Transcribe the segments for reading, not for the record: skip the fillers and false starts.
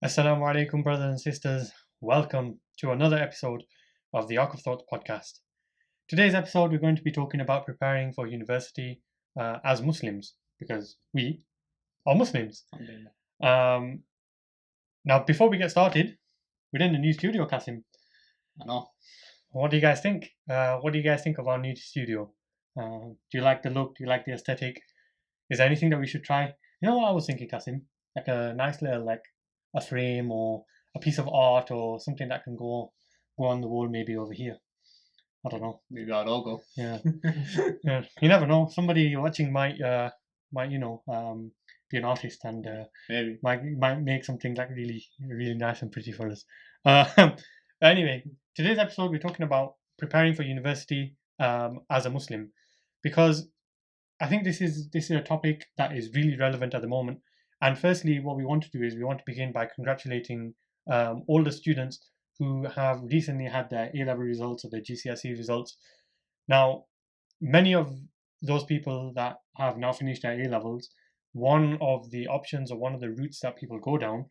Assalamu alaikum, brothers and sisters. Welcome to another episode of the Arc of Thought podcast. Today's episode, we're going to be talking about preparing for university as Muslims, because we are Muslims. Um, Now, before we get started, we're in the new studio, Kasim. I know. What do you guys think? What do you guys think of our new studio? Do you like the look? Do you like the aesthetic? Is there anything that we should try? You know what I was thinking, Kasim? Like a nice little a frame or a piece of art or something that can go on the wall maybe over here. I don't know. Maybe our logo. Yeah. Yeah. You never know. Somebody watching might be an artist and Maybe. might make something like really nice and pretty for us. Anyway, today's episode we're talking about preparing for university as a Muslim, because I think this is a topic that is really relevant at the moment. And firstly, what we want to do is we want to begin by congratulating all the students who have recently had their A-level results or their GCSE results. Now, many of those people that have now finished their A-levels, one of the options or one of the routes that people go down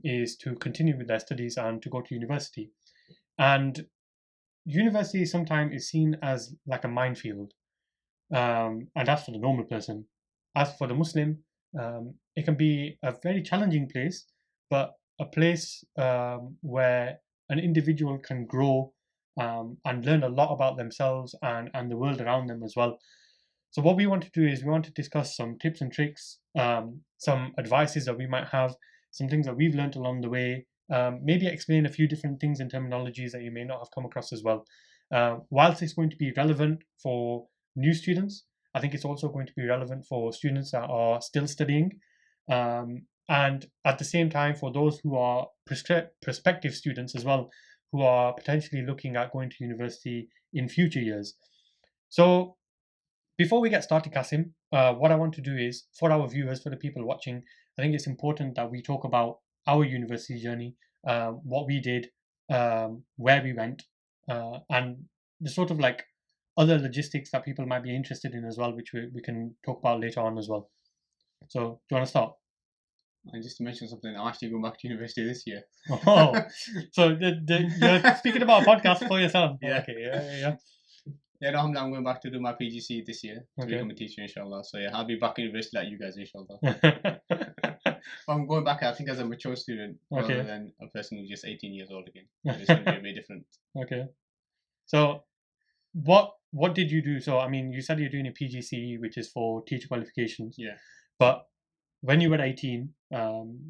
is to continue with their studies and to go to university. And university sometimes is seen as like a minefield. And that's for the normal person. As for the Muslim, it can be a very challenging place, but a place where an individual can grow and learn a lot about themselves and the world around them as well. So what we want to do is we want to discuss some tips and tricks, some advices that we might have, some things that we've learned along the way, maybe explain a few different things and terminologies that you may not have come across as well. Whilst it's going to be relevant for new students, I think it's also going to be relevant for students that are still studying. And at the same time, for those who are prospective students as well, who are potentially looking at going to university in future years. So before we get started, Kasim, what I want to do is, for our viewers, for the people watching, I think it's important that we talk about our university journey, what we did, where we went, and the sort of like other logistics that people might be interested in as well, which we can talk about later on as well. So, do you want to start? And just to mention something, I'm actually going back to university this year. Oh, so you're speaking about a podcast for yourself? Yeah. Okay, yeah. Yeah, no, I'm going back to do my PGC this year to Okay. become a teacher, inshallah. So yeah, I'll be back in university like you guys, inshallah. I'm going back, I think, as a mature student rather Okay. than a person who's just 18 years old again. So it's going to be a bit different. Okay. So, what did you do? So, I mean, you said you're doing a PGCE, which is for teacher qualifications. Yeah. But when you were 18,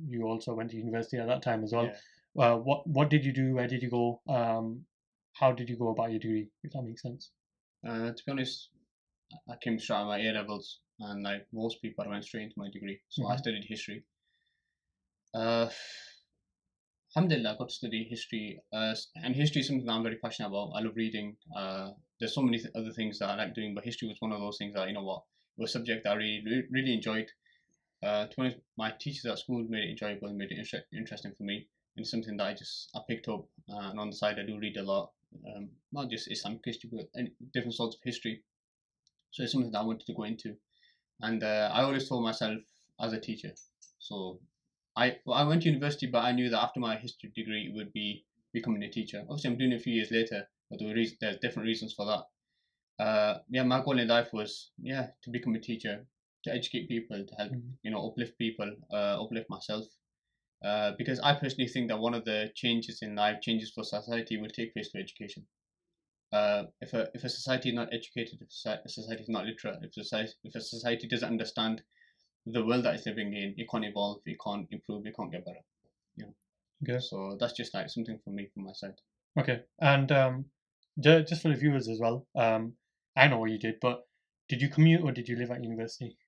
you also went to university at that time as well. Yeah. What did you do? Where did you go? How did you go about your degree? If that makes sense. To be honest, I came straight out of my A levels, and like most people, I went straight into my degree. So I studied history. Alhamdulillah, I got to study history, and history is something that I'm very passionate about. I love reading. There's so many other things that I like doing, but history was one of those things that, you know what, it was a subject that I really enjoyed. To be honest, my teachers at school made it enjoyable and made it interesting for me. And it's something that I picked up, and on the side I do read a lot, not just Islamic history, but different sorts of history. So it's something that I wanted to go into, and I always told myself as a teacher. So I went to university, but I knew that after my history degree it would be becoming a teacher. Obviously, I'm doing it a few years later, but there's different reasons for that. My goal in life was to become a teacher, to educate people, to help uplift people, uplift myself. Because I personally think that one of the changes in life, changes for society, will take place through education. If a society is not educated, if a society is not literate, if a society doesn't understand the world that it's living in, it can't evolve, it can't improve, it can't get better. Okay. So that's just like something for me from my side. Okay. And just for the viewers as well, I know what you did, but did you commute or did you live at university?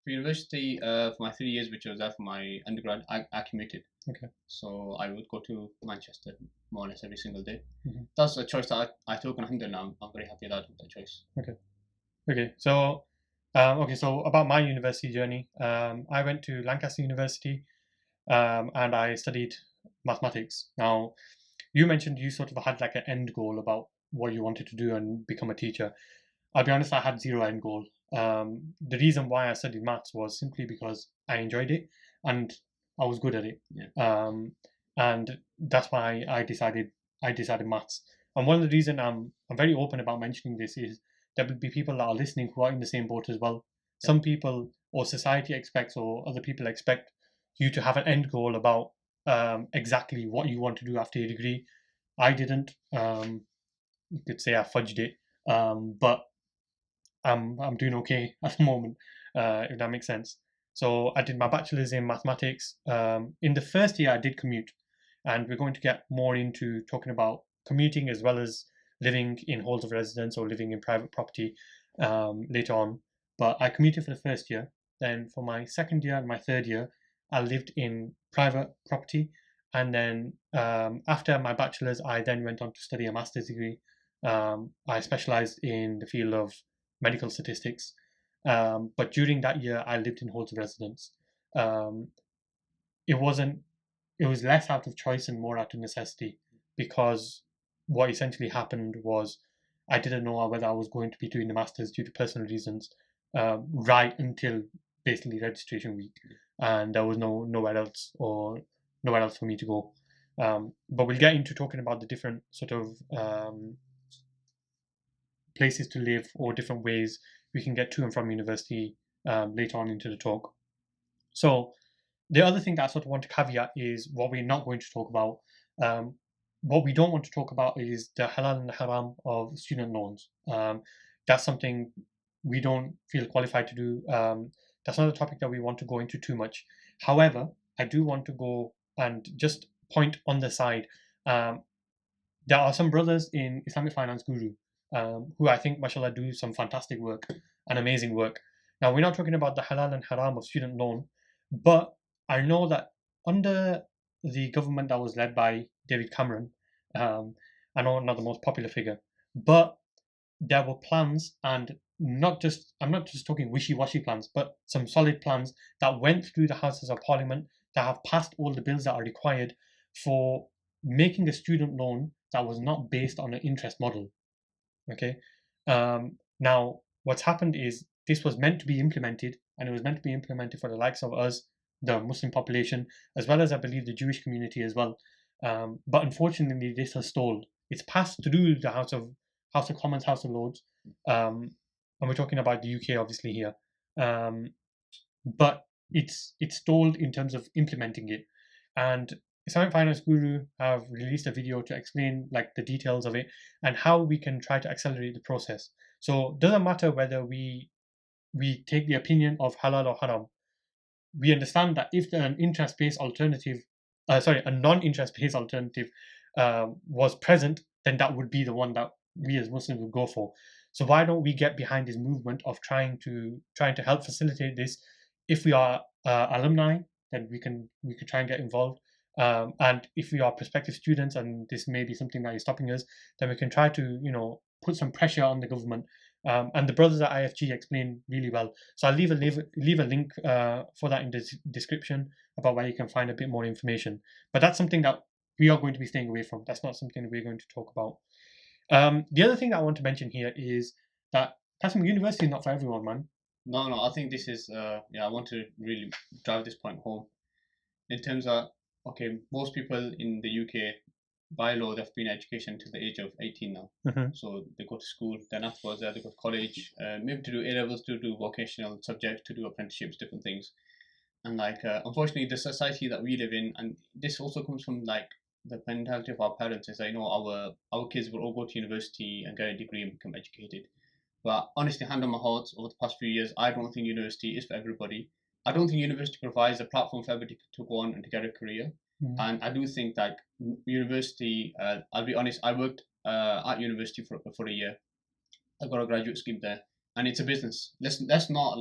For university, for my 3 years, which I was there for my undergrad, I commuted. Okay. So I would go to Manchester more or less every single day. Mm-hmm. That's a choice that I took, and alhamdulillah, I'm very happy that I took that choice. Okay. So, so about my university journey, I went to Lancaster University, and I studied mathematics. Now, you mentioned you sort of had like an end goal about what you wanted to do and become a teacher. I'll be honest, I had zero end goal. The reason why I studied maths was simply because I enjoyed it, and I was good at it. Yeah. And that's why I decided maths. And one of the reason I'm very open about mentioning this is there will be people that are listening who are in the same boat as well. Yeah. Some people or society expects or other people expect you to have an end goal about exactly what you want to do after your degree. I didn't. You could say I fudged it, but I'm doing okay at the moment, if that makes sense. So I did my bachelor's in mathematics. In the first year, I did commute, and we're going to get more into talking about commuting as well as living in halls of residence or living in private property later on. But I commuted for the first year. Then for my second year and my third year, I lived in private property. And then after my bachelor's, I then went on to study a master's degree. I specialized in the field of medical statistics. But during that year, I lived in halls of residence. Um, it wasn't. It was less out of choice and more out of necessity, because what essentially happened was I didn't know whether I was going to be doing the masters due to personal reasons, right until basically registration week, and there was nowhere else for me to go. But we'll get into talking about the different sort of places to live or different ways we can get to and from university later on into the talk. So the other thing that I sort of want to caveat is what we're not going to talk about. Um, what we don't want to talk about is the halal and the haram of student loans. That's something we don't feel qualified to do. That's not a topic that we want to go into too much. However, I do want to go and just point on the side. Um, there are some brothers in Islamic Finance Guru who I think, mashallah, do some fantastic work and amazing work. Now, we're not talking about the halal and haram of student loan, but I know that under the government that was led by David Cameron, um, I know not the most popular figure, but there were plans, and I'm not just talking wishy-washy plans, but some solid plans that went through the Houses of Parliament that have passed all the bills that are required for making a student loan that was not based on an interest model. Okay. Now, what's happened is this was meant to be implemented, and it was meant to be implemented for the likes of us, the Muslim population, as well as I believe the Jewish community as well. But unfortunately, this has stalled. It's passed through the House of Commons, House of Lords, and we're talking about the UK obviously here. Um, but it's stalled in terms of implementing it. And Islamic Finance Guru have released a video to explain like the details of it and how we can try to accelerate the process. So it doesn't matter whether we take the opinion of halal or haram. We understand that if an interest-based alternative, a non-interest-based alternative was present, then that would be the one that we as Muslims would go for. So why don't we get behind this movement of trying to help facilitate this? If we are alumni, then we can try and get involved. And if we are prospective students, and this may be something that is stopping us, then we can try to put some pressure on the government. And the brothers at IFG explain really well. So I'll leave a link for that in the description about where you can find a bit more information. But that's something that we are going to be staying away from. That's not something that we're going to talk about. The other thing that I want to mention here is that Kasim, university is not for everyone, man. No, I think this is I want to really drive this point home in terms of, okay, most people in the UK by law they've been in education to the age of 18 now. Mm-hmm. So they go to school, then afterwards they go to college, maybe to do A levels, to do vocational subjects, to do apprenticeships, different things. And unfortunately, the society that we live in, and this also comes from like the mentality of our parents, is that our kids will all go to university and get a degree and become educated. But honestly, hand on my heart, over the past few years, I don't think university is for everybody. I don't think university provides a platform for everybody to go on and to get a career. Mm-hmm. And I do think that university, I'll be honest, I worked at university for a year. I got a graduate scheme there, and it's a business. Let's not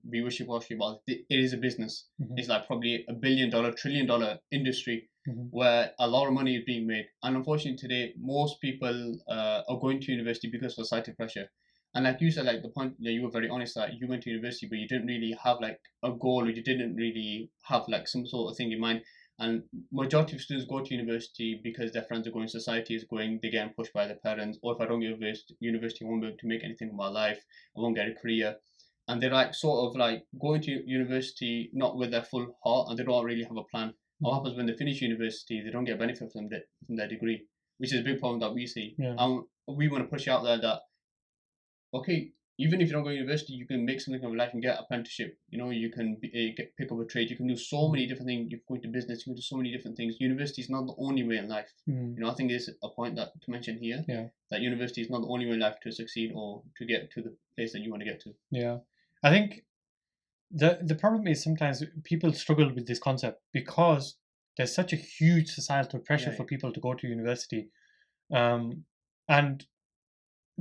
be wishy washy about it. It is a business. Mm-hmm. It's like probably $1 billion, $1 trillion industry Mm-hmm. where a lot of money is being made. And unfortunately, today most people are going to university because of society pressure. And like you said, like the point that you were very honest that you went to university, but you didn't really have like a goal, or you didn't really have like some sort of thing in mind. And majority of students go to university because their friends are going, society is going, they're getting pushed by their parents. Or if I don't go to university, I won't be able to make anything of my life. I won't get a career. and they're like sort of like going to university not with their full heart, and they don't really have a plan. What happens when they finish university? They don't get benefit from their degree, which is a big problem that we see. Yeah. And we want to push out there that, okay, even if you don't go to university, you can make something of your life and get apprenticeship. You know, you can pick up a trade. You can do so many different things. You can go into business. You can do so many different things. University is not the only way in life. You know, I think there's a point that to mention here. Yeah. That university is not the only way in life to succeed or to get to the place that you want to get to. Yeah, I think the problem is sometimes people struggle with this concept because there's such a huge societal pressure for people to go to university, and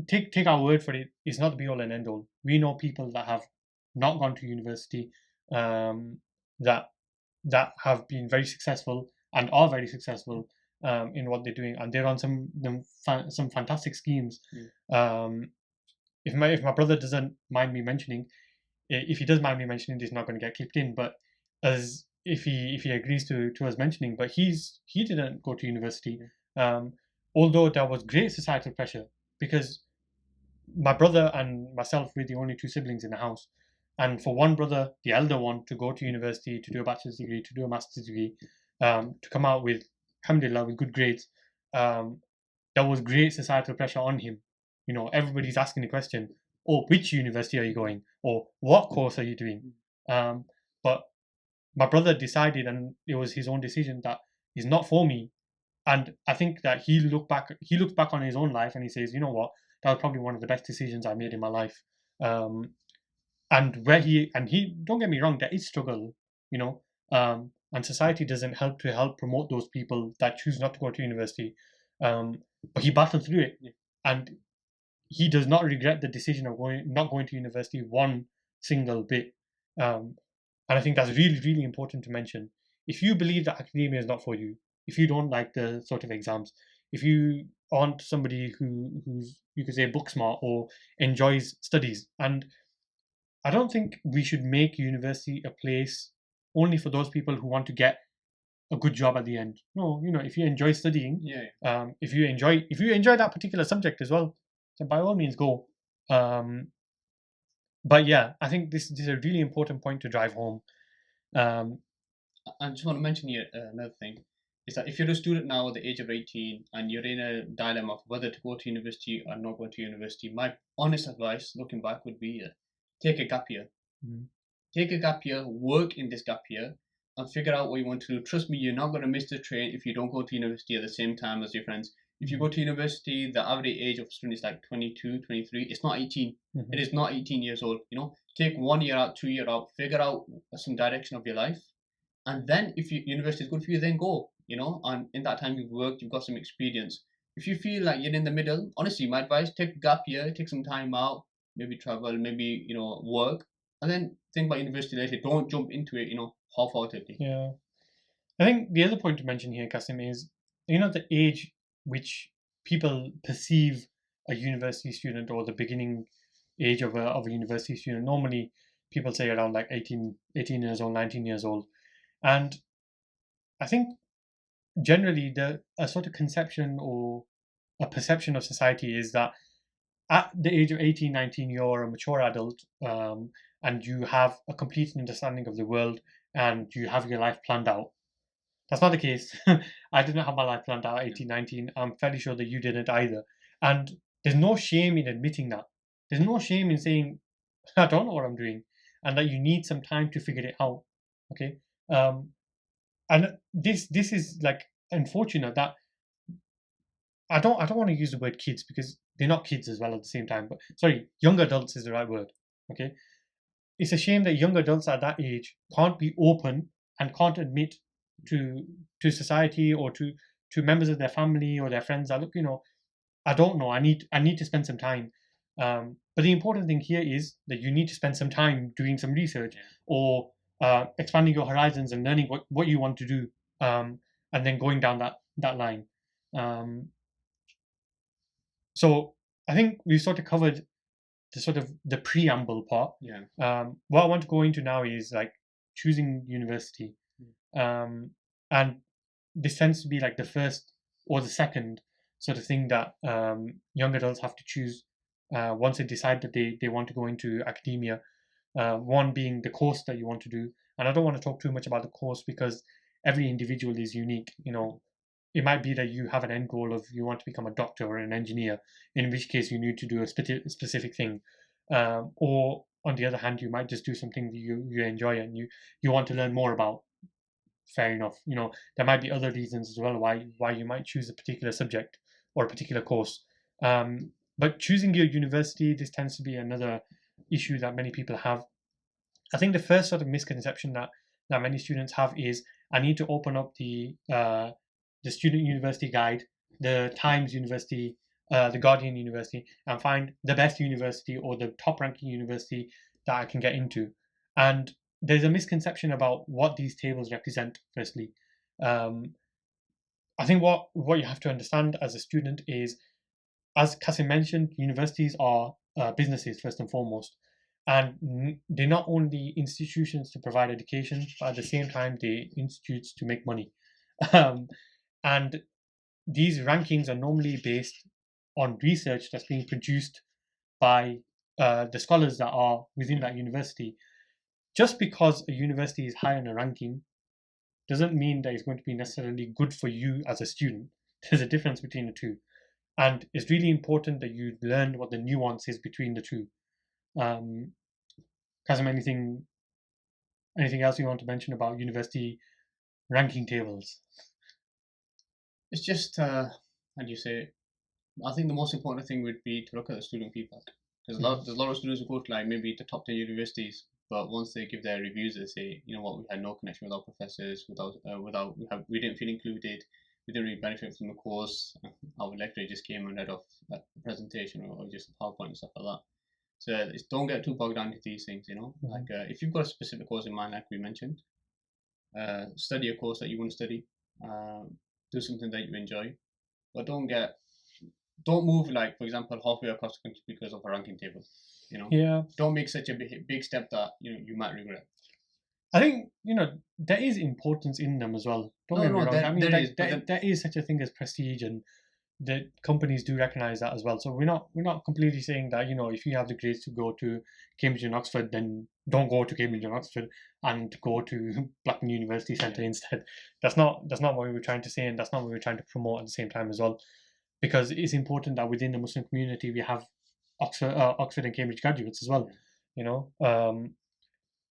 take our word for it, it's not the be all and end all. We know people that have not gone to university, that have been very successful and are very successful in what they're doing, and they're on some fantastic schemes. If my brother doesn't mind me mentioning, if he does mind me mentioning, he's not going to get clipped in. But as if he agrees to us mentioning, but he didn't go to university, although there was great societal pressure because my brother and myself were the only two siblings in the house. And for one brother, the elder one, to go to university, to do a bachelor's degree, to do a master's degree, to come out with, alhamdulillah, with good grades, there was great societal pressure on him. You know, everybody's asking the question, oh, which university are you going? Or what course are you doing? But my brother decided, and it was his own decision, that is not for me. And I think that he looks back on his own life and he says, you know what, that was probably one of the best decisions I made in my life. And he don't get me wrong, there is struggle, you know, and society doesn't help promote those people that choose not to go to university. But he battled through it, and he does not regret the decision of not going to university one single bit. And I think that's really, really important to mention. If you believe that academia is not for you, if you don't like the sort of exams, if you aren't somebody who's, you could say, book smart or enjoys studies, and I don't think we should make university a place only for those people who want to get a good job at the end. No, you know, if you enjoy studying, if you enjoy that particular subject as well, then by all means go. But yeah, I think this is a really important point to drive home. I just want to mention here another thing is that if you're a student now at the age of 18 and you're in a dilemma of whether to go to university or not go to university, my honest advice looking back would be take a gap year. Take a gap year, work in this gap year, and figure out what you want to do. Trust me, you're not going to miss the train if you don't go to university at the same time as your friends. If you go to university, the average age of a student is like 22, 23. It's not 18. It is not 18 years old. You know, take 1 year out, 2 year out, figure out some direction of your life. And then if university is good for you, then go, you know, and in that time you've worked, you've got some experience. If you feel like you're in the middle, honestly, my advice, take a gap year, take some time out, maybe travel, maybe, you know, work, and then think about university later. Don't jump into it, you know, half-heartedly. Yeah. I think the other point to mention here, Kasim, is, you know, the age which people perceive a university student, or the beginning age of a university student. Normally, people say around like 18 years old, 19 years old. And I think generally a sort of conception or a perception of society is that at the age of 18, 19, you're a mature adult, and you have a complete understanding of the world, and you have your life planned out. That's not the case. I didn't have my life planned out at 18, 19. I'm fairly sure that you didn't either. And there's no shame in admitting that. There's no shame in saying, I don't know what I'm doing, and that you need some time to figure it out. Okay. And this is like unfortunate that I don't want to use the word kids because they're not kids as well at the same time. But sorry, young adults is the right word. Okay. It's a shame that young adults at that age can't be open and can't admit to society or to members of their family or their friends that, look, you know, I don't know, I need to spend some time. But the important thing here is that you need to spend some time doing some research, or expanding your horizons and learning what you want to do, and then going down that line. So I think we've sort of covered the preamble part. What I want to go into now is like choosing university, and this tends to be like the first or the second sort of thing that young adults have to choose once they decide that they want to go into academia. One being the course that you want to do, and I don't want to talk too much about the course because every individual is unique. It might be that you have an end goal of you want to become a doctor or an engineer, in which case you need to do a specific thing, or on the other hand, you might just do something that you enjoy and you want to learn more about. Fair enough. There might be other reasons as well why you might choose a particular subject or a particular course. But choosing your university, this tends to be another issue that many people have. I think the first sort of misconception that many students have is I need to open up the Student University Guide, the Times University, the Guardian University, and find the best university or the top ranking university that I can get into. And there's a misconception about what these tables represent, firstly. Um, I think what you have to understand as a student is, as Kasim mentioned, universities are businesses first and foremost. And they're not only institutions to provide education, but at the same time, they're institutes to make money. Um, and these rankings are normally based on research that's being produced by the scholars that are within that university. Just because a university is high in a ranking doesn't mean that it's going to be necessarily good for you as a student. There's a difference between the two. And it's really important that you learn what the nuance is between the two. Kasim, anything else you want to mention about university ranking tables? It's just how do you say? I think the most important thing would be to look at the student feedback. There's a lot of students who go to like maybe the top 10 universities, but once they give their reviews, they say, you know what, we had no connection with our professors, we didn't feel included, we didn't really benefit from the course. Our lecturer just came and read off a presentation or just a PowerPoint and stuff like that. So don't get too bogged down into these things, Like if you've got a specific course in mind, like we mentioned, study a course that you want to study, do something that you enjoy, but don't move, like, for example, halfway across the country because of a ranking table. Yeah. Don't make such a big step that you might regret. I think there is importance in them as well. Don't get me wrong. I mean, there is such a thing as prestige, and the companies do recognize that as well. So we're not completely saying that if you have the grades to go to Cambridge and Oxford, then don't go to Cambridge and Oxford and go to Blackburn University Centre instead. That's not what we were trying to say, and that's not what we were trying to promote at the same time as well. Because it's important that within the Muslim community we have Oxford and Cambridge graduates as well.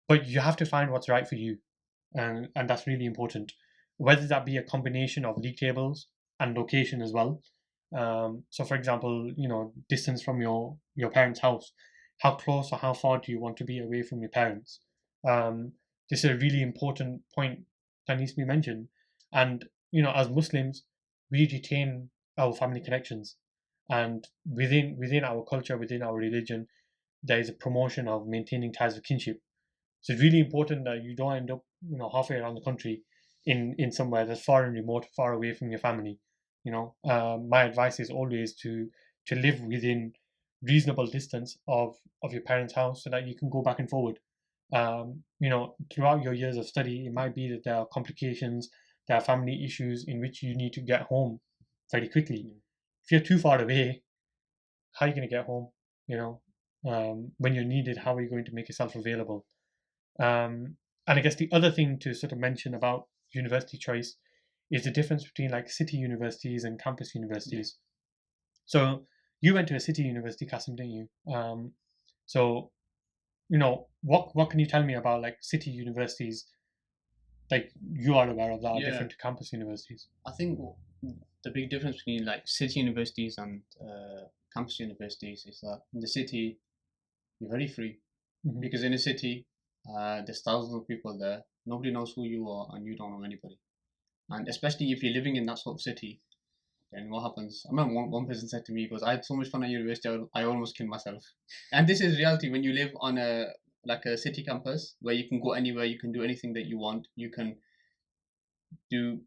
But you have to find what's right for you, and that's really important. Whether that be a combination of league tables and location as well. So, for example, distance from your parents' house. How close or how far do you want to be away from your parents? This is a really important point that needs to be mentioned. And as Muslims, we retain our family connections, and within our culture, within our religion, there is a promotion of maintaining ties of kinship. So it's really important that you don't end up, halfway around the country in somewhere that's far and remote, far away from your family. My advice is always to live within reasonable distance of your parents' house so that you can go back and forward. Throughout your years of study, it might be that there are complications, there are family issues in which you need to get home very quickly. If you're too far away, how are you going to get home? When you're needed, how are you going to make yourself available? And I guess the other thing to sort of mention about university choice is the difference between like city universities and campus universities. So you went to a city university, Kasim, didn't you? So what can you tell me about like city universities, like you are aware of that, are different to campus universities? I think the big difference between like city universities and campus universities is that in the city you're very free, because in a city there's thousands of people there. Nobody knows who you are, and you don't know anybody. And especially if you're living in that sort of city, then what happens? I remember one person said to me, he goes, "I had so much fun at university, I almost killed myself." And this is reality when you live on a city campus where you can go anywhere, you can do anything that you want, you can do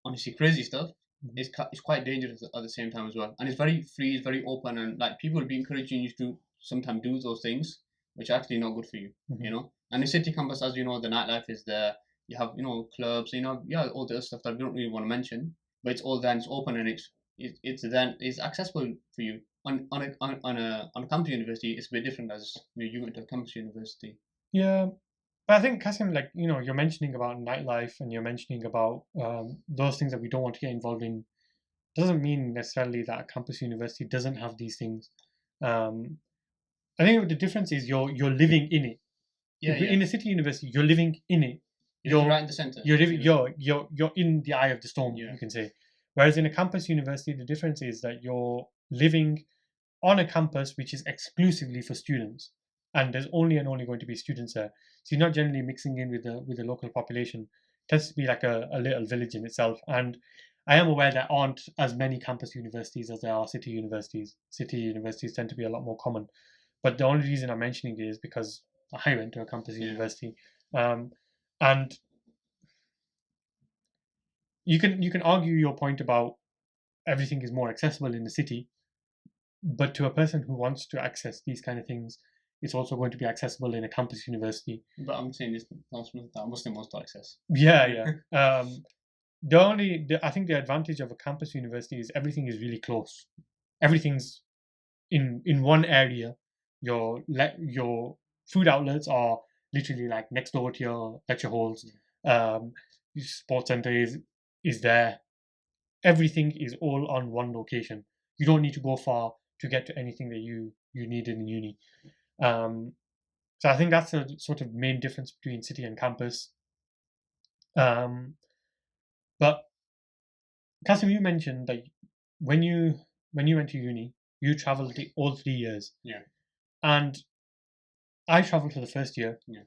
honestly crazy stuff. It's quite dangerous at the same time as well, and it's very free, it's very open, and like people will be encouraging you to sometimes do those things which are actually not good for you. And the city campus, as you know, the nightlife is there. You have clubs, all the stuff that we don't really want to mention, but it's all there and it's open, and it's accessible for you. on a campus university, it's a bit different as you went to a campus university. Yeah, but I think Kasim, like you're mentioning about nightlife and you're mentioning about those things that we don't want to get involved in. Doesn't mean necessarily that a campus university doesn't have these things. Um, I think the difference is you're living in it. Yeah, In a city university, you're living in it. You're right in the center. You're living. You're in the eye of the storm. Yeah. You can say. Whereas in a campus university, the difference is that you're living on a campus which is exclusively for students, and there's only and only going to be students there. So you're not generally mixing in with the local population. It tends to be like a little village in itself. And I am aware there aren't as many campus universities as there are city universities. City universities tend to be a lot more common. But the only reason I'm mentioning it is because I went to a campus university, and you can argue your point about everything is more accessible in the city, but to a person who wants to access these kind of things, it's also going to be accessible in a campus university. But I'm saying this that Muslim wants to access. Yeah. I think the advantage of a campus university is everything is really close. Everything's in one area. Your food outlets are literally like next door to your lecture halls. Your sports center is there. Everything is all on one location. You don't need to go far to get to anything that you need in uni. So I think that's the sort of main difference between city and campus. But Kasim, you mentioned that when you went to uni, you traveled all 3 years. Yeah. And I traveled for the first year. Yeah.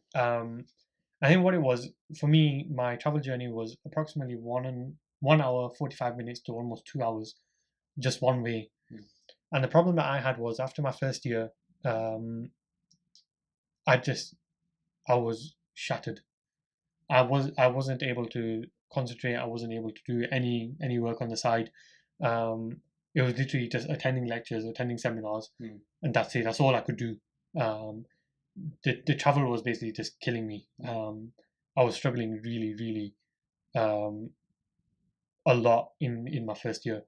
I think what it was for me, my travel journey was approximately 1 hour 45 minutes to almost 2 hours, just one way. Mm. And the problem that I had was after my first year, I was shattered. I wasn't able to concentrate. I wasn't able to do any work on the side. It was literally just attending lectures, attending seminars, and that's it. That's all I could do. The travel was basically just killing me. I was struggling really, really a lot in my first year.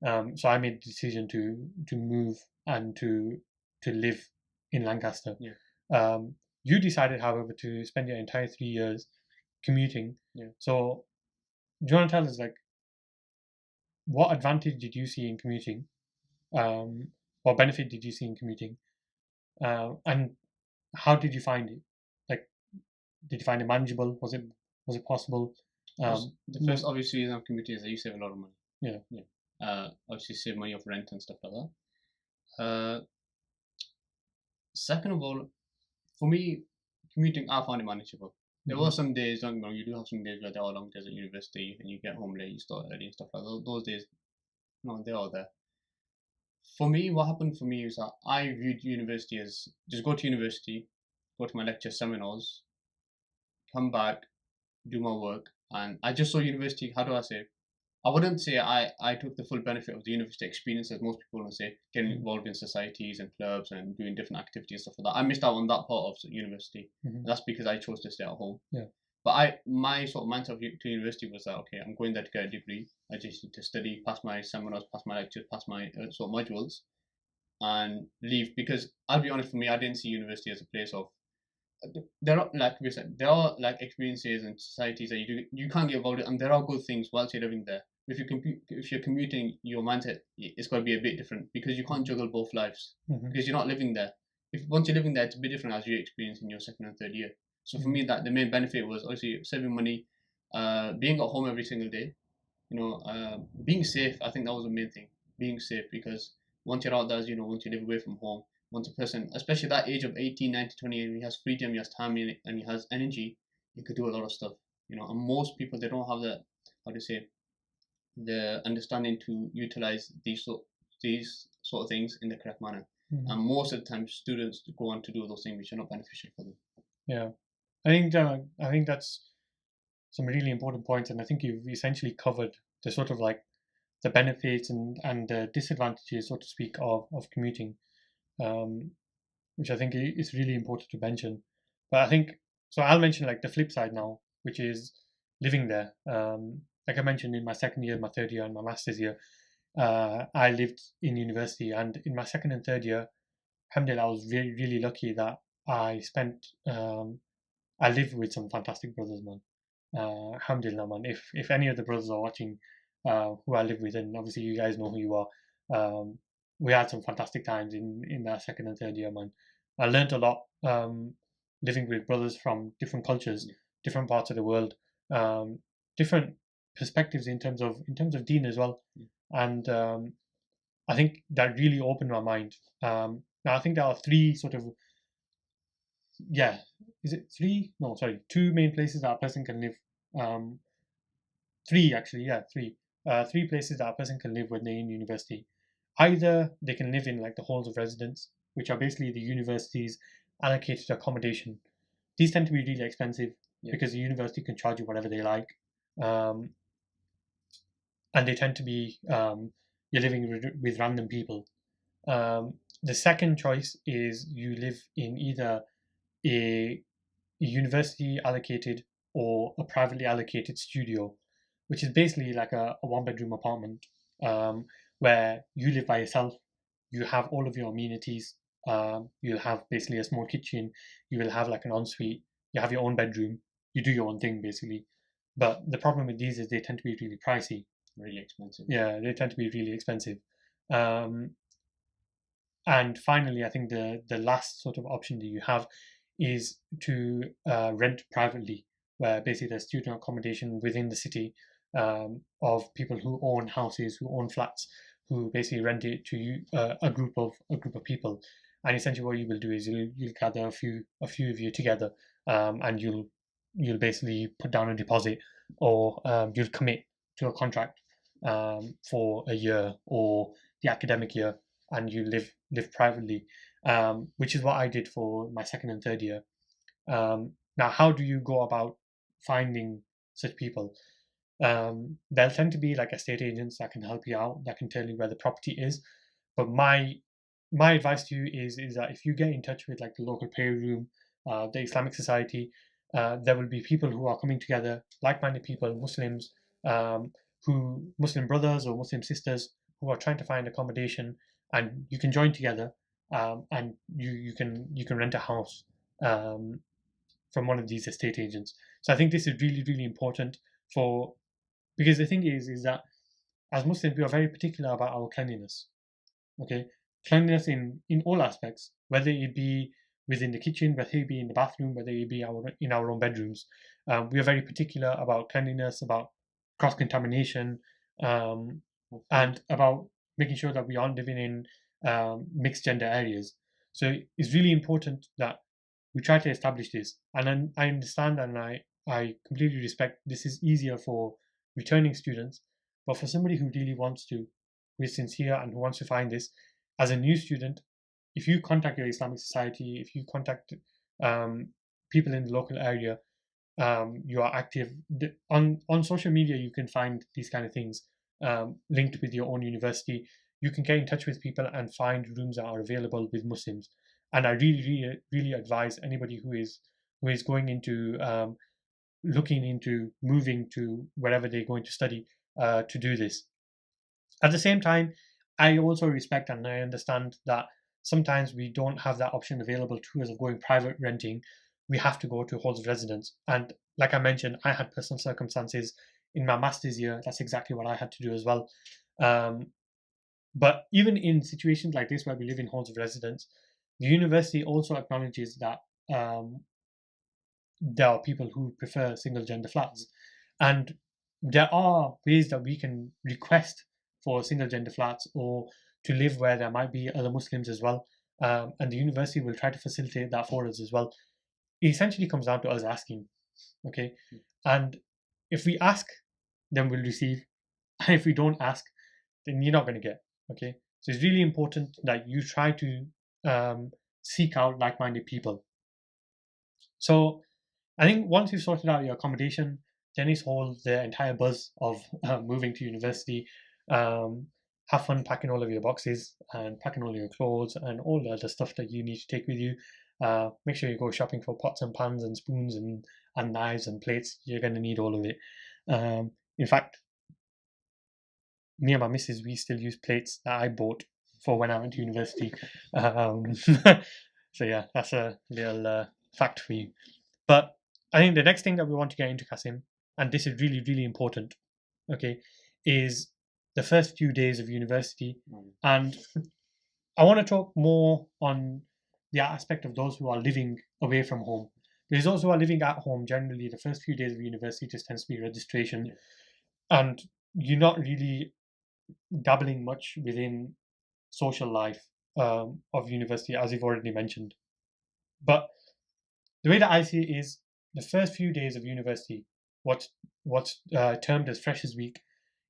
So I made the decision to move and to live in Lancaster. Yeah. You decided, however, to spend your entire 3 years commuting. Yeah. So do you want to tell us, like, what advantage did you see in commuting? What benefit did you see in commuting? And how did you find it? Like, did you find it manageable? Was it possible? The first obvious reason of commuting is that you save a lot of money. Yeah. Obviously save money off rent and stuff like that. Second of all, for me, commuting, I found it manageable. There were some days, don't get me wrong, you do have some days where there are long days at university and you get home late, you start early and stuff like that. Those days, no, they are there. For me, what happened for me is that I viewed university as just go to university, go to my lectures, seminars, come back, do my work, and I just saw university, how do I say, I wouldn't say I took the full benefit of the university experience as most people would say, getting involved in societies and clubs and doing different activities and stuff like that. I missed out on that part of university. That's because I chose to stay at home. Yeah. But my sort of mindset to university was that, okay, I'm going there to get a degree. I just need to study, pass my seminars, pass my lectures, pass my sort of modules, and leave. Because I'll be honest, for me, I didn't see university as a place of. There are, like we said, there are like experiences and societies that you can't get involved in, and there are good things whilst you're living there. If you're commuting, your mindset is going to be a bit different because you can't juggle both lives because you're not living there. If once you're living there, it's a bit different as you experience in your second and third year. So for me, that the main benefit was obviously saving money, being at home every single day, being safe. I think that was the main thing, being safe, because once you're out there, once you live away from home, once a person, especially that age of 18, 19, 20, he has freedom, he has time, and he has energy, he could do a lot of stuff. And most people, they don't have the understanding to utilize these sort of things in the correct manner. And most of the time, students go on to do those things which are not beneficial for them. Yeah, I think that's some really important points, and I think you've essentially covered the sort of like the benefits and the disadvantages, so to speak, of commuting, which I think is really important to mention. But I think so. I'll mention like the flip side now, which is living there. Like I mentioned, in my second year, my third year, and my master's year, I lived in university, and in my second and third year, alhamdulillah, I was really, really lucky that I spent, I lived with some fantastic brothers, man. Alhamdulillah, man. If any of the brothers are watching, who I live with, and obviously you guys know who you are, we had some fantastic times in that second and third year, man. I learned a lot, living with brothers from different cultures, different parts of the world, different perspectives in terms of deen as well, and I think that really opened my mind. Now I think there are three sort of, yeah, is it three? No, sorry, two main places that a person can live. Um, Three actually, yeah, three. Three places that a person can live when they're in university. Either they can live in like the halls of residence, which are basically the university's allocated accommodation. These tend to be really expensive because the university can charge you whatever they like, um, and they tend to be you're living with random people. The second choice is you live in either a university allocated or a privately allocated studio, which is basically like a one bedroom apartment, where you live by yourself. You have all of your amenities. You'll have basically a small kitchen. You will have like an ensuite. You have your own bedroom. You do your own thing basically. But the problem with these is they tend to be really pricey. Really expensive. Yeah, they tend to be really expensive. Um, and finally, I think the last sort of option that you have is to rent privately, where basically there's student accommodation within the city, of people who own houses, who own flats, who basically rent it to you, a group of people. And essentially, what you will do is you'll gather a few of you together, and you'll basically put down a deposit, or you'll commit to a contract, for a year or the academic year, and you live privately, which is what I did for my second and third year. Now, how do you go about finding such people? They'll tend to be like estate agents that can help you out, that can tell you where the property is. But my advice to you is that if you get in touch with like the local prayer room, the Islamic Society, there will be people who are coming together, like-minded people, Muslims, um, who Muslim brothers or Muslim sisters who are trying to find accommodation, and you can join together, and you can rent a house, um, from one of these estate agents. So I think this is really, really important for, because the thing is that as Muslims we are very particular about our cleanliness. Okay, cleanliness in all aspects, whether it be within the kitchen, whether it be in the bathroom, whether it be in our own bedrooms. We are very particular about cleanliness, about cross contamination, um, and about making sure that we aren't living in mixed gender areas. So it's really important that we try to establish this. And then I understand, and I completely respect this is easier for returning students, but for somebody who really wants to, who is sincere and who wants to find this, as a new student, if you contact your Islamic society, if you contact um, people in the local area, you are active on social media, you can find these kind of things, linked with your own university. You can get in touch with people and find rooms that are available with Muslims. And I really, really, really advise anybody who is going into, looking into moving to wherever they're going to study, to do this. At the same time, I also respect and I understand that sometimes we don't have that option available to us of going private renting. We have to go to halls of residence. And like I mentioned, I had personal circumstances in my master's year. That's exactly what I had to do as well. Um, but even in situations like this where we live in halls of residence, the university also acknowledges that, there are people who prefer single gender flats. And there are ways that we can request for single gender flats or to live where there might be other Muslims as well. And the university will try to facilitate that for us as well. It essentially comes down to us asking, okay? And if we ask, then we'll receive. And if we don't ask, then you're not going to get, okay? So it's really important that you try to, seek out like minded people. So I think once you've sorted out your accommodation, then it's all the entire buzz of moving to university. Um, have fun packing all of your boxes and packing all your clothes and all the other stuff that you need to take with you. Make sure you go shopping for pots and pans and spoons and knives and plates. You're going to need all of it. In fact, me and my missus, we still use plates that I bought for when I went to university. So yeah, that's a little fact for you. But I think the next thing that we want to get into, Kasim, and this is really, really important, okay, is the first few days of university. And I want to talk more on the aspect of those who are living away from home. Because those who are living at home, generally, the first few days of university just tends to be registration, and you're not really dabbling much within social life of university, as you've already mentioned. But the way that I see it is the first few days of university, what's termed as Freshers Week,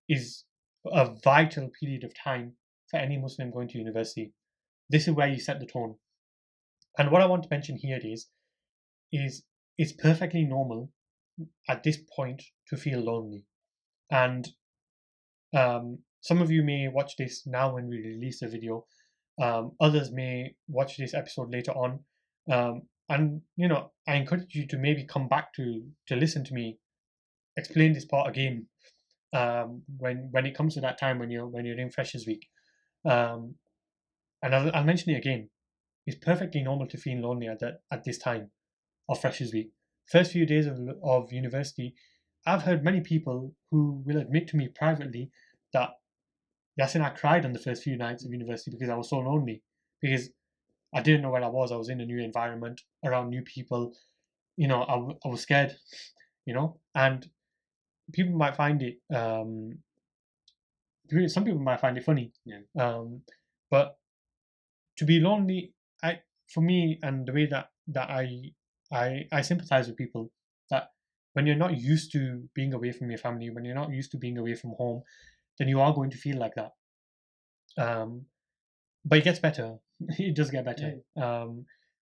is a vital period of time for any Muslim going to university. This is where you set the tone. And what I want to mention here is it's perfectly normal at this point to feel lonely. And some of you may watch this now when we release the video. Others may watch this episode later on. And I encourage you to maybe come back to listen to me explain this part again when it comes to that time when you're in Freshers Week. And I'll mention it again. It's perfectly normal to feel lonely at this time of Freshers Week. First few days of university, I've heard many people who will admit to me privately that Yasin, I cried on the first few nights of university because I was so lonely. Because I didn't know where I was. I was in a new environment, around new people. I was scared, and people might find it, some people might find it funny. Yeah. But to be lonely, for me, and the way that I sympathize with people, that when you're not used to being away from your family, when you're not used to being away from home, then you are going to feel like that. But it gets better. It does get better. Yeah.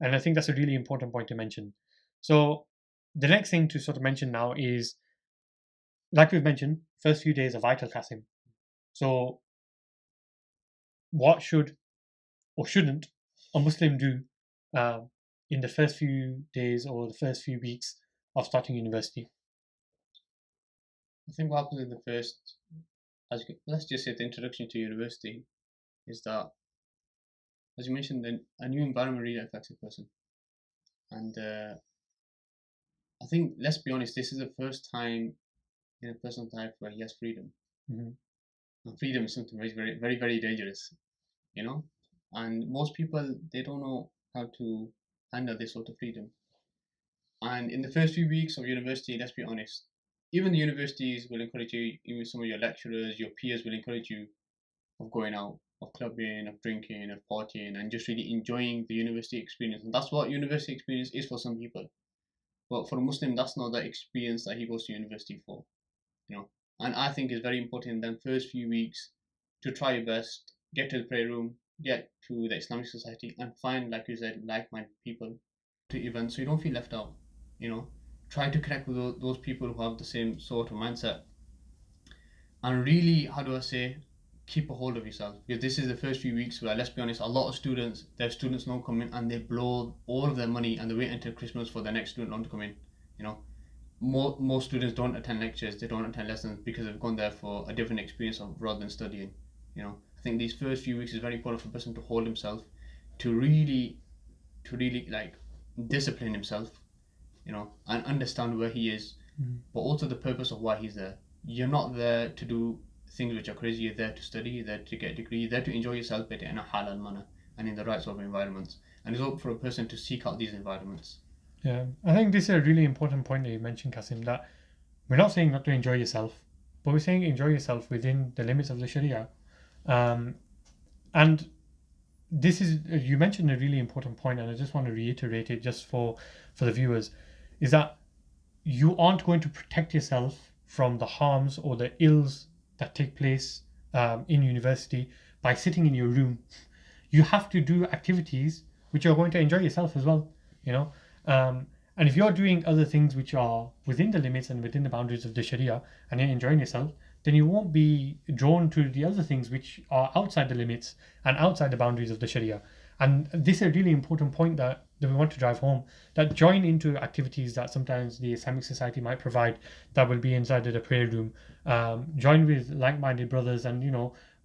And I think that's a really important point to mention. So the next thing to sort of mention now is, like we've mentioned, first few days are vital, Kasim. So what should or shouldn't a Muslim do in the first few days or the first few weeks of starting university? I think what happens in the first, let's just say the introduction to university, is that, as you mentioned, a new environment really affects a person. And I think, let's be honest, this is the first time in a person's life where he has freedom. Mm-hmm. And freedom is something very, very, very, very dangerous, And most people, they don't know how to handle this sort of freedom. And in the first few weeks of university, let's be honest, even the universities will encourage you, even some of your lecturers, your peers will encourage you of going out, of clubbing, of drinking, of partying, and just really enjoying the university experience. And that's what university experience is for some people. But for a Muslim, that's not the experience that he goes to university for, And I think it's very important in them first few weeks to try your best, get to the prayer room, get to the Islamic society, and find, like you said, like-minded people to events so you don't feel left out. Try to connect with those people who have the same sort of mindset, and really, how do I say, keep a hold of yourself, because this is the first few weeks where, let's be honest, a lot of students, their students loan come in and they blow all of their money and they wait until Christmas for their next student loan to come in. Most students don't attend lectures, they don't attend lessons because they've gone there for a different experience rather than studying. I think these first few weeks is very important for a person to hold himself, to really like discipline himself, and understand where he is, but also the purpose of why he's there. You're not there to do things which are crazy. You're there to study, you're there to get a degree, you're there to enjoy yourself, but in a halal manner and in the right sort of environments. And it's up for a person to seek out these environments. Yeah, I think this is a really important point that you mentioned, Kasim, that we're not saying not to enjoy yourself, but we're saying enjoy yourself within the limits of the Sharia. And this is, you mentioned a really important point, and I just want to reiterate it just for the viewers, is that you aren't going to protect yourself from the harms or the ills that take place in university by sitting in your room. You have to do activities which are going to enjoy yourself as well, and if you're doing other things which are within the limits and within the boundaries of the Sharia and you're enjoying yourself, then you won't be drawn to the other things which are outside the limits and outside the boundaries of the Sharia. And this is a really important point that we want to drive home, that join into activities that sometimes the Islamic Society might provide that will be inside of the prayer room. Join with like-minded brothers, and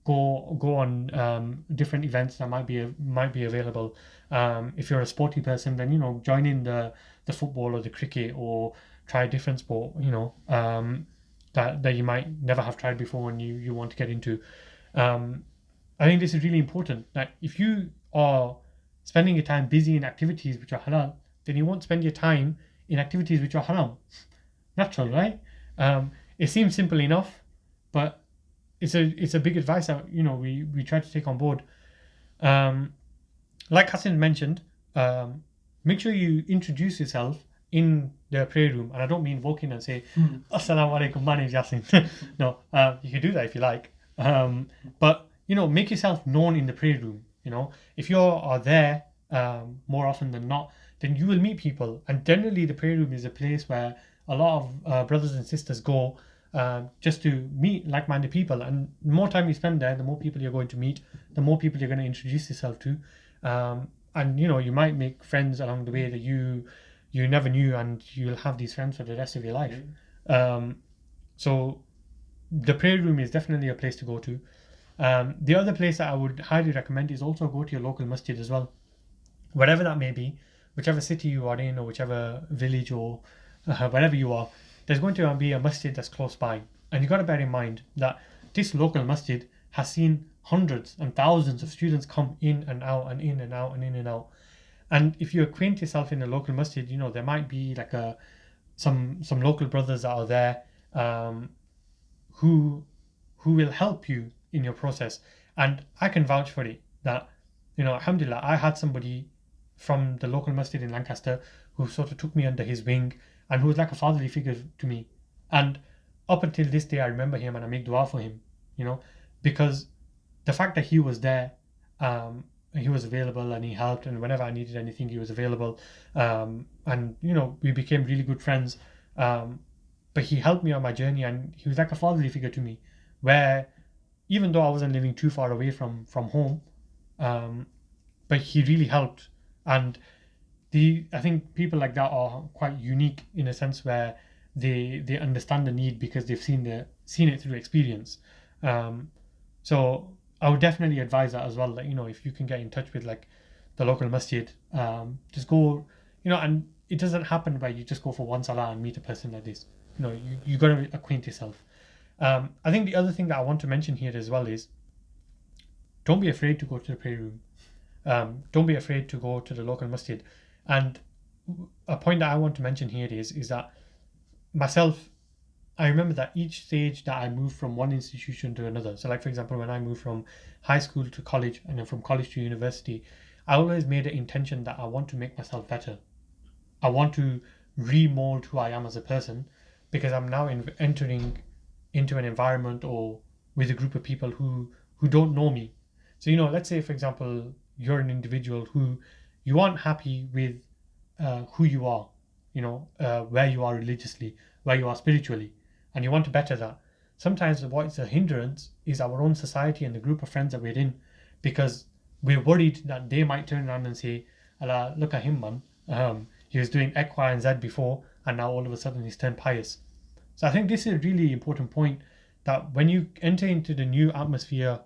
go on different events that might be available. If you're a sporty person, then join in the football or the cricket, or try a different sport. That you might never have tried before and you want to get into. I think this is really important, that if you are spending your time busy in activities which are halal, then you won't spend your time in activities which are haram. Natural, right? It seems simple enough, but it's a big advice that we try to take on board. Like Kasim mentioned, make sure you introduce yourself in the prayer room, and I don't mean walk in and say Assalamu alaikum, my name's Yasin. No, you can do that if you like, but make yourself known in the prayer room. If you are there more often than not, then you will meet people, and generally the prayer room is a place where a lot of brothers and sisters go just to meet like-minded people. And the more time you spend there, the more people you're going to meet, the more people you're going to introduce yourself to, and you might make friends along the way that you never knew, and you'll have these friends for the rest of your life. So the prayer room is definitely a place to go to. The other place that I would highly recommend is also go to your local masjid as well, wherever that may be, whichever city you are in, or whichever village, or wherever you are. There's going to be a masjid that's close by, and you've got to bear in mind that this local masjid has seen hundreds and thousands of students come in and out, and in and out, and in and out. And if you acquaint yourself in a local masjid, there might be like some local brothers that are there, who will help you in your process. And I can vouch for it that, alhamdulillah, I had somebody from the local masjid in Lancaster who sort of took me under his wing, and who was like a fatherly figure to me. And up until this day, I remember him and I make dua for him, because the fact that he was there, he was available, and he helped, and whenever I needed anything, he was available. And we became really good friends. But he helped me on my journey, and he was like a fatherly figure to me, where even though I wasn't living too far away from home, but he really helped. And I think people like that are quite unique in a sense, where they understand the need because they've seen it through experience. So I would definitely advise that as well. That if you can get in touch with like the local masjid, just go. And it doesn't happen where you just go for one salah and meet a person like this. You got to acquaint yourself. I think the other thing that I want to mention here as well is, don't be afraid to go to the prayer room. Don't be afraid to go to the local masjid. And a point that I want to mention here is that myself, I remember that each stage that I moved from one institution to another. So like, for example, when I moved from high school to college, and then from college to university, I always made an intention that I want to make myself better. I want to remold who I am as a person, because I'm now entering into an environment or with a group of people who don't know me. So let's say, for example, you're an individual who you aren't happy with who you are, where you are religiously, where you are spiritually, and you want to better that. Sometimes what's a hindrance is our own society and the group of friends that we're in, because we're worried that they might turn around and say, Allah, look at him, man. He was doing X, Y, and Z before, and now all of a sudden he's turned pious. So I think this is a really important point, that when you enter into the new atmosphere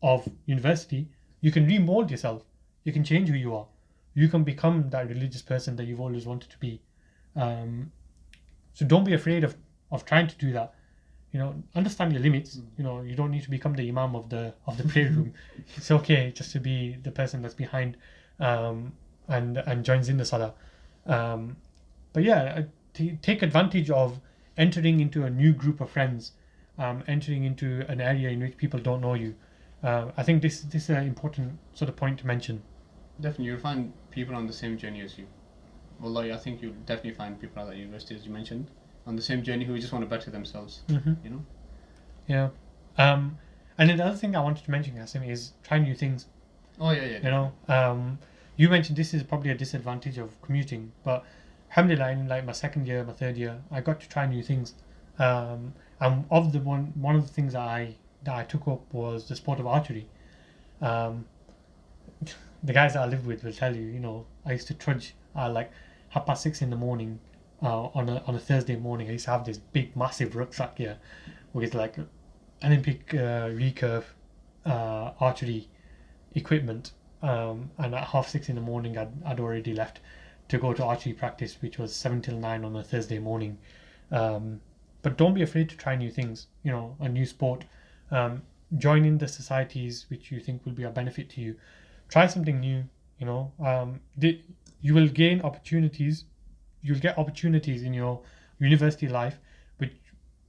of university, you can remold yourself. You can change who you are. You can become that religious person that you've always wanted to be. So don't be afraid of trying to do that. Understand your limits. You don't need to become the imam of the prayer room. It's okay just to be the person that's behind, and joins in the salah. But yeah, take advantage of entering into a new group of friends, entering into an area in which people don't know you. I think this is an important sort of point to mention. Definitely, you'll find people on the same journey as you. Although I think you'll definitely find people at the university, as you mentioned, on the same journey, who just want to better themselves. Yeah. And then the other thing I wanted to mention, Kasim, is try new things. Oh yeah. You mentioned this is probably a disadvantage of commuting, but alhamdulillah, in like my second year, my third year, I got to try new things. And of the one of the things that I took up was the sport of archery. the guys that I live with will tell you, I used to trudge at like 6:30 in the morning, on a Thursday morning. I used to have this big, massive rucksack here with like Olympic recurve archery equipment. And at 6:30 in the morning, I'd already left to go to archery practice, which was 7 till 9 on a Thursday morning. But don't be afraid to try new things, a new sport. Join in the societies which you think will be a benefit to you. Try something new, you will gain opportunities. You'll get opportunities in your university life, but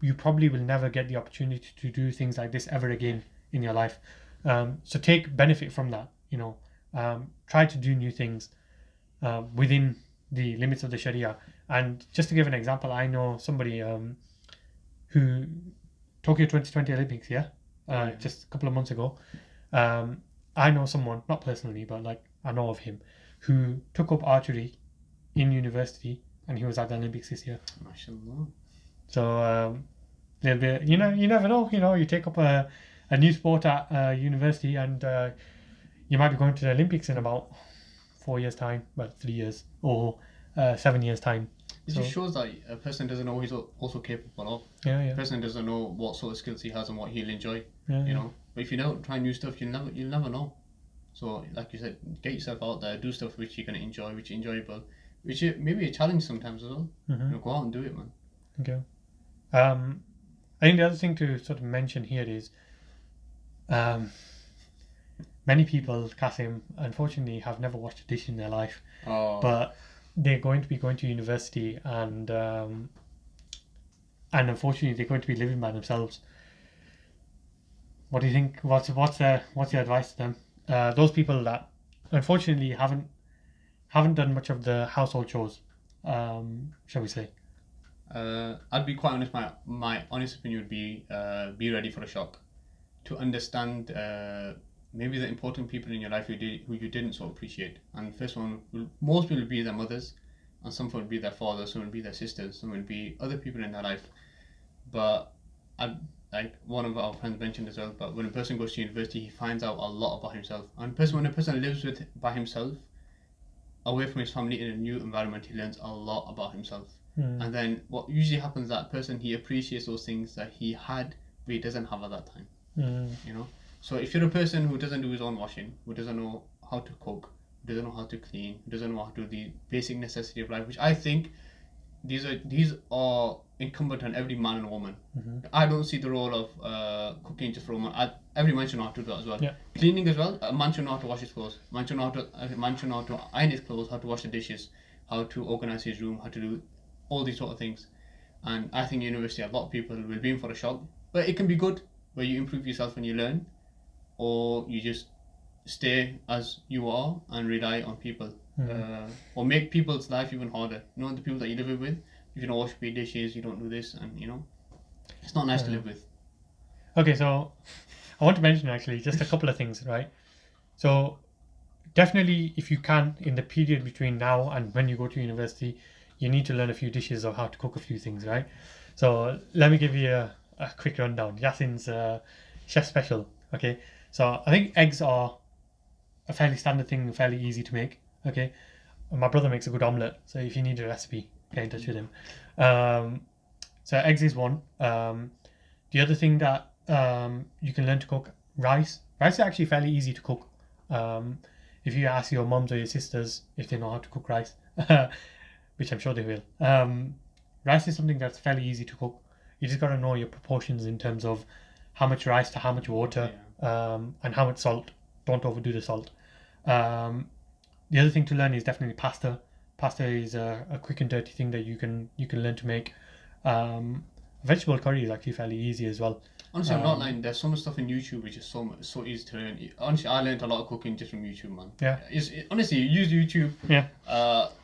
you probably will never get the opportunity to do things like this ever again in your life. So take benefit from that, try to do new things within the limits of the Sharia. And just to give an example, I know somebody who Tokyo 2020 Olympics, just a couple of months ago. I know someone, not personally, but like I know of him, who took up archery in university, and he was at the Olympics this year. MashaAllah. So there'll be, you never know. You take up a new sport at university, and you might be going to the Olympics in about 4 years' time, well, 3 years, or 7 years' time. It just shows that a person doesn't know what he's also capable of. Yeah. A person doesn't know what sort of skills he has and what he'll enjoy. Yeah. But if you don't try new stuff, you'll never know. So, like you said, get yourself out there, do stuff which you're gonna enjoy, which is enjoyable, which maybe a challenge sometimes as well. Mm-hmm. Go out and do it, man. Okay. I think the other thing to sort of mention here is, many people, Kasim, unfortunately, have never washed a dish in their life. Oh. But they're going to be going to university, and unfortunately, they're going to be living by themselves. What do you think? What's your advice to them? Those people that unfortunately haven't done much of the household chores, shall we say? I'd be quite honest. My honest opinion would be ready for a shock, to understand maybe the important people in your life who you didn't so appreciate. And the first one, most people will be their mothers, and some will be their fathers, some will be their sisters, some will be other people in their life. But like one of our friends mentioned as well, but when a person goes to university, he finds out a lot about himself. And when a person lives by himself, away from his family in a new environment, he learns a lot about himself. And then what usually happens is that person, he appreciates those things that he had but he doesn't have at that time. So if you're a person who doesn't do his own washing, who doesn't know how to cook, who doesn't know how to clean, who doesn't know how to do the basic necessity of life, which I think these are incumbent on every man and woman. I don't see the role of cooking just for a woman. Every man should know how to do that as well. Cleaning as well. A man should know how to wash his clothes. A man should know how to iron his clothes, how to wash the dishes, how to organize his room, how to do all these sort of things. And I think university, a lot of people will be in for a shock, but it can be good, where you improve yourself and you learn, or you just stay as you are and rely on people, or make people's life even harder. The people that you live with, if you don't wash your dishes, you don't do this, and it's not nice to live with. Okay, so I want to mention actually just a couple of things, right? So definitely, if you can, in the period between now and when you go to university, you need to learn a few dishes or how to cook a few things, right? So let me give you a quick rundown. Yasin's chef special. Okay, so I think eggs are a fairly standard thing, fairly easy to make. Okay, my brother makes a good omelette, so if you need a recipe, get in touch with him. So eggs is one. The other thing that you can learn to cook, rice. Rice is actually fairly easy to cook. If you ask your mums or your sisters if they know how to cook rice, which I'm sure they will. Rice is something that's fairly easy to cook. You just got to know your proportions in terms of how much rice to how much water, and how much salt. Don't overdo the salt. The other thing to learn is definitely pasta. Pasta is a quick and dirty thing that you can learn to make. Vegetable curry is actually fairly easy as well. Honestly, I'm not lying. There's so much stuff in YouTube which is so easy to learn. Honestly, I learned a lot of cooking just from YouTube, man. Yeah. Honestly, use YouTube. Yeah.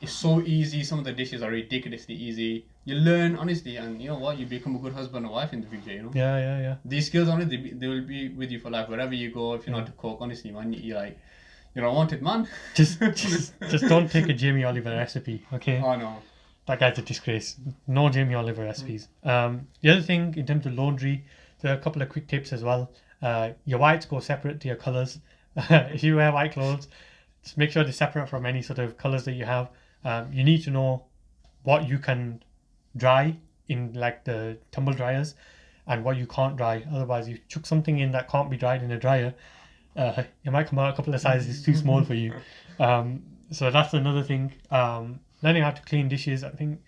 It's so easy. Some of the dishes are ridiculously easy. You learn, honestly, and you know what? You become a good husband or wife in the future. Yeah. These skills, honestly, they will be with you for life. Wherever you go, if you know how to cook, honestly, man, you're a wanted man. Just don't take a Jamie Oliver recipe, okay? Oh no. That guy's a disgrace. No Jamie Oliver recipes. The other thing in terms of laundry, there are a couple of quick tips as well. Your whites go separate to your colours. If you wear white clothes, Just make sure they're separate from any sort of colors that you have. You need to know what you can dry in like the tumble dryers and what you can't dry. Otherwise, you chuck something in that can't be dried in a dryer, it might come out a couple of sizes too small for you. So that's another thing. Learning how to clean dishes, I think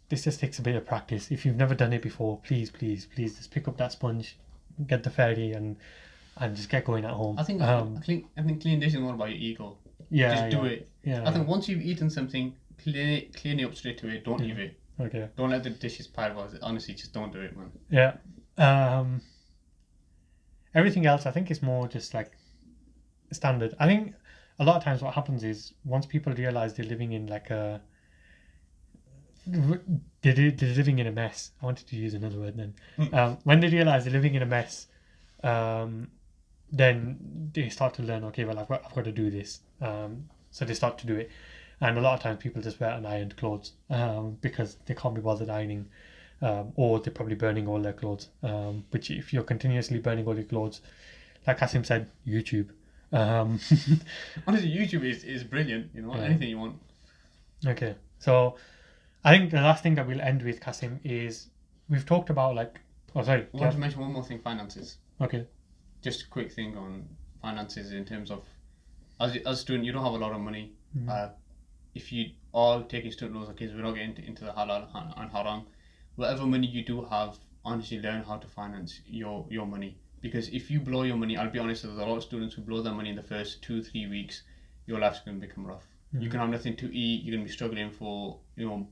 this just takes a bit of practice. If you've never done it before, please just pick up that sponge, get the fairy, and just get going at home. I think clean dishes is more about your ego. Yeah, just do it. Yeah. I think once you've eaten something, clean it up straight away. Don't leave it. Okay. Don't let the dishes pile on. Honestly, just don't do it, man. Yeah. Everything else, I think, is more just like standard. I think a lot of times what happens is once people realize they're living in like a they're living in a mess. I wanted to use another word then. When they realize they're living in a mess, then they start to learn. Okay, well, I've got to do this. So they start to do it, and a lot of times people just wear unironed clothes because they can't be bothered ironing, or they're probably burning all their clothes. Which, if you're continuously burning all your clothes, like Kasim said, YouTube. Honestly, YouTube is brilliant. You know, anything you want. Okay, so I think the last thing that we'll end with, Kasim, is we've talked about like. Oh, sorry. I want to mention one more thing: finances. Okay. Just a quick thing on finances in terms of, as a student, you don't have a lot of money. If you are taking student loans, okay, so we're not getting into the halal and haram. Whatever money you do have, honestly, learn how to finance your money. Because if you blow your money, I'll be honest, there's a lot of students who blow their money in the first 2-3 weeks. Your life's going to become rough. You can have nothing to eat. You're going to be struggling for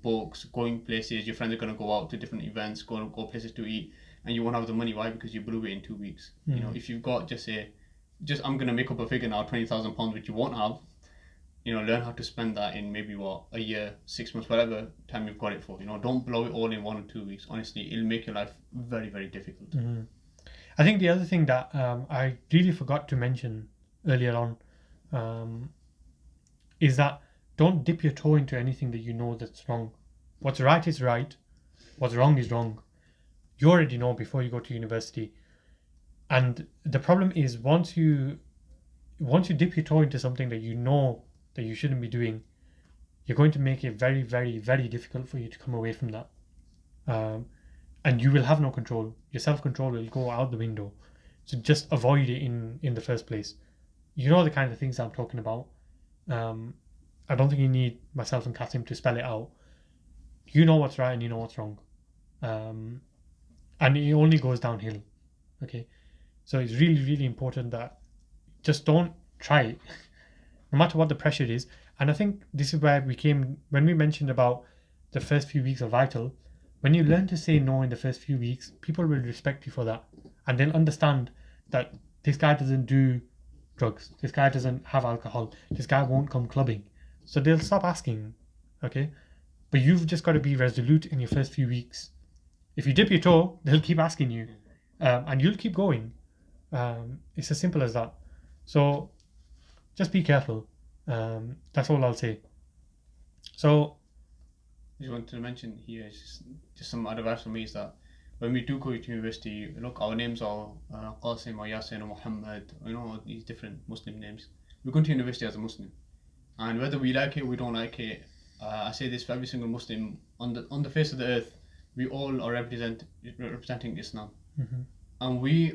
books, going places. Your friends are going to go out to different events, go places to eat, and you won't have the money. Why? Because you blew it in 2 weeks. If you've got just I'm going to make up a figure now, £20,000, which you won't have. Learn how to spend that in maybe a year, 6 months, whatever time you've got it for. Don't blow it all in 1 or 2 weeks. Honestly, it'll make your life very, very difficult. I think the other thing that I really forgot to mention earlier on is that don't dip your toe into anything that you know that's wrong. What's right is right. What's wrong is wrong. You already know before you go to university. And the problem is once you dip your toe into something that you know that you shouldn't be doing, you're going to make it very, very, very difficult for you to come away from that. And you will have no control. Your self-control will go out the window. So just avoid it in the first place. You know the kind of things I'm talking about. I don't think you need myself and Kasim to spell it out. You know what's right and you know what's wrong. And it only goes downhill. Okay? So it's really, really important that just don't try it. No matter what the pressure is. And I think this is where when we mentioned about the first few weeks of Vital, when you learn to say no in the first few weeks, people will respect you for that. And they'll understand that this guy doesn't do drugs. This guy doesn't have alcohol. This guy won't come clubbing. So they'll stop asking. Okay? But you've just got to be resolute in your first few weeks. If you dip your toe, they'll keep asking you. And you'll keep going. It's as simple as that. So just be careful. That's all I'll say. So I just wanted to mention here, just some advice from me is that when we do go to university, look, our names are Qasim or Yasin or Muhammad, these different Muslim names. We're going to university as a Muslim, and whether we like it or we don't like it, I say this for every single Muslim on the face of the earth, we all are representing Islam, and we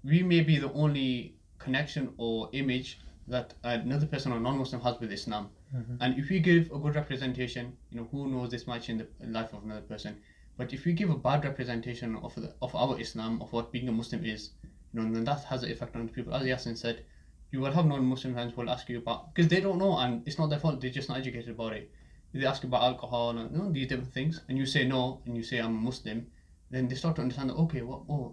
may be the only connection or image that another person or non-Muslim has with Islam. And if we give a good representation, who knows this much in the life of another person. But if we give a bad representation of our Islam, of what being a Muslim is, then that has an effect on people. As Yasin said, you will have non-Muslim friends who will ask you about, because they don't know, and it's not their fault, they're just not educated about it. They ask you about alcohol and these different things, and you say no, and you say I'm a Muslim, then they start to understand that, okay,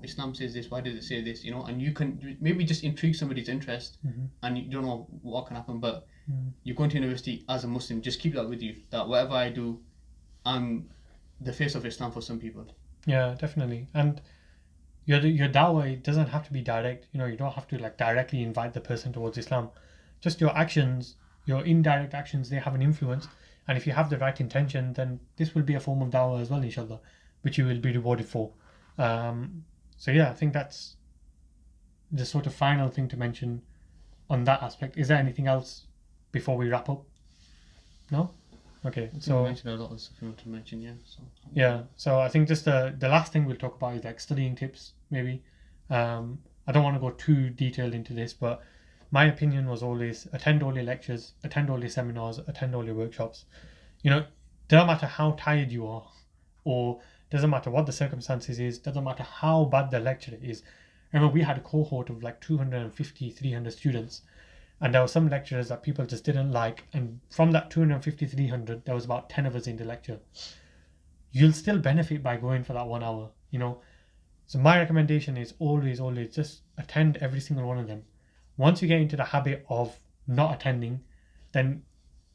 Islam says this, why does it say this, and you can maybe just intrigue somebody's interest, and you don't know what can happen, but you're going to university as a Muslim, just keep that with you, that whatever I do, I'm the face of Islam for some people. Yeah, definitely. And your dawah, it doesn't have to be direct, you don't have to like directly invite the person towards Islam. Just your actions, your indirect actions, they have an influence, and if you have the right intention, then this will be a form of dawah as well, inshallah, which you will be rewarded for. So yeah, I think that's the sort of final thing to mention. on that aspect. Is there anything else before we wrap up? No? Okay, so you mentioned a lot of stuff you want to mention, yeah. So I think just the last thing we'll talk about is like studying tips, maybe. I don't want to go too detailed into this, but my opinion was always attend all your lectures, attend all your seminars, attend all your workshops. Doesn't matter how tired you are, or doesn't matter what the circumstances is, doesn't matter how bad the lecture is. Remember, we had a cohort of like 250, 300 students, and there were some lecturers that people just didn't like, and from that 250, 300, there was about 10 of us in the lecture. You'll still benefit by going for that 1 hour, So my recommendation is always just attend every single one of them. Once you get into the habit of not attending, then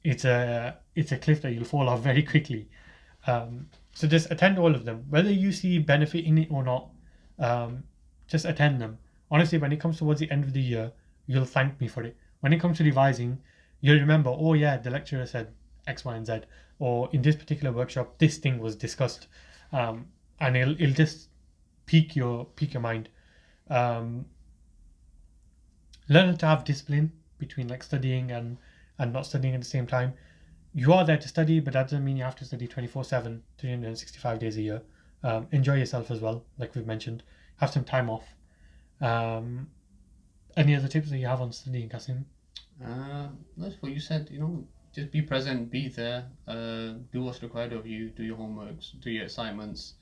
it's a cliff that you'll fall off very quickly. So just attend all of them, whether you see benefit in it or not. Just attend them. Honestly, when it comes towards the end of the year, you'll thank me for it. When it comes to revising, you'll remember, oh yeah, the lecturer said X, Y, and Z, or in this particular workshop, this thing was discussed, and it'll just pique your mind. Learn to have discipline between like studying and not studying at the same time. You are there to study, but that doesn't mean you have to study 24/7, 365 days a year. Enjoy yourself as well, like we've mentioned. Have some time off. Any other tips that you have on studying, Kasim? That's what you said. Just be present, be there, do what's required of you, do your homeworks, do your assignments,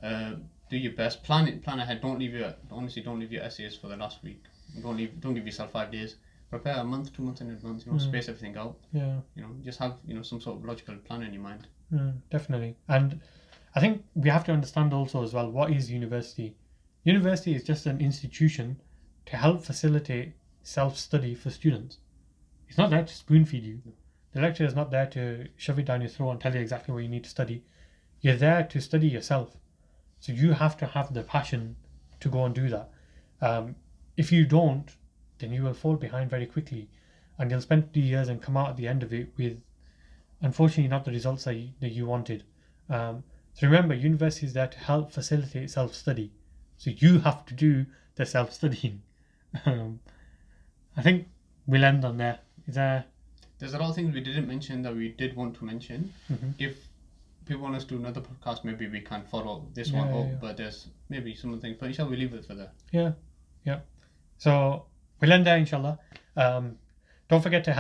do your best. Plan ahead. Don't leave your essays for the last week. Don't give yourself 5 days. Prepare a month, 2 months in advance. Space everything out. Yeah. Just have some sort of logical plan in your mind. Definitely. And I think we have to understand also as well, what is university? University is just an institution to help facilitate self-study for students. It's not there to spoon feed you. The lecturer is not there to shove it down your throat and tell you exactly what you need to study. You're there to study yourself. So you have to have the passion to go and do that. If you don't, then you will fall behind very quickly, and you'll spend 2 years and come out at the end of it with, unfortunately, not the results that you wanted. So remember, university is there to help facilitate self-study. So you have to do the self-studying. I think we'll end on there. There's a lot of things we didn't mention that we did want to mention. Mm-hmm. If people want us to do another podcast, maybe we can follow this one up, but there's maybe some of the things, but inshallah, we leave it for that. Yeah. So we'll end there, inshallah. Don't forget to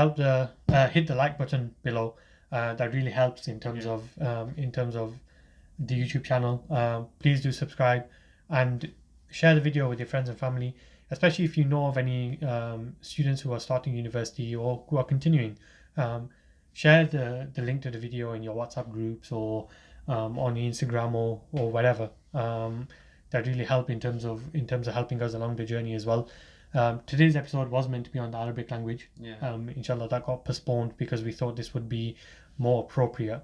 hit the like button below. That really helps in terms of the YouTube channel. Please do subscribe and share the video with your friends and family, especially if you know of any students who are starting university or who are continuing. Share the link to the video in your WhatsApp groups or on your Instagram or whatever. That really help in terms of helping us along the journey as well. Today's episode was meant to be on the Arabic language. Inshallah, that got postponed because we thought this would be more appropriate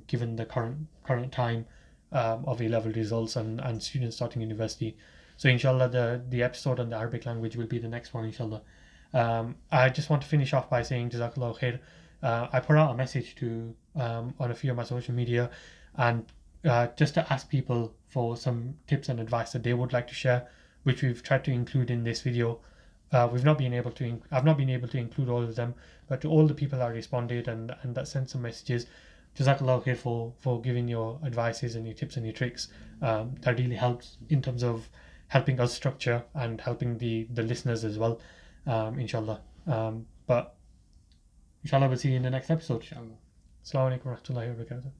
given the current time of A-level results and students starting university. So inshallah, the episode on the Arabic language will be the next one, inshallah. I just want to finish off by saying Jazakallah khair. I put out a message on a few of my social media, and just to ask people for some tips and advice that they would like to share, which we've tried to include in this video. I've not been able to include all of them, but to all the people that responded and that sent some messages, Jazakallah khair for giving your advices and your tips and your tricks. That really helps in terms of helping us structure and helping the listeners as well, inshallah. But inshallah, we'll see you in the next episode. Inshallah. Assalamu alaikum wa rahmatullahi wa barakatuh.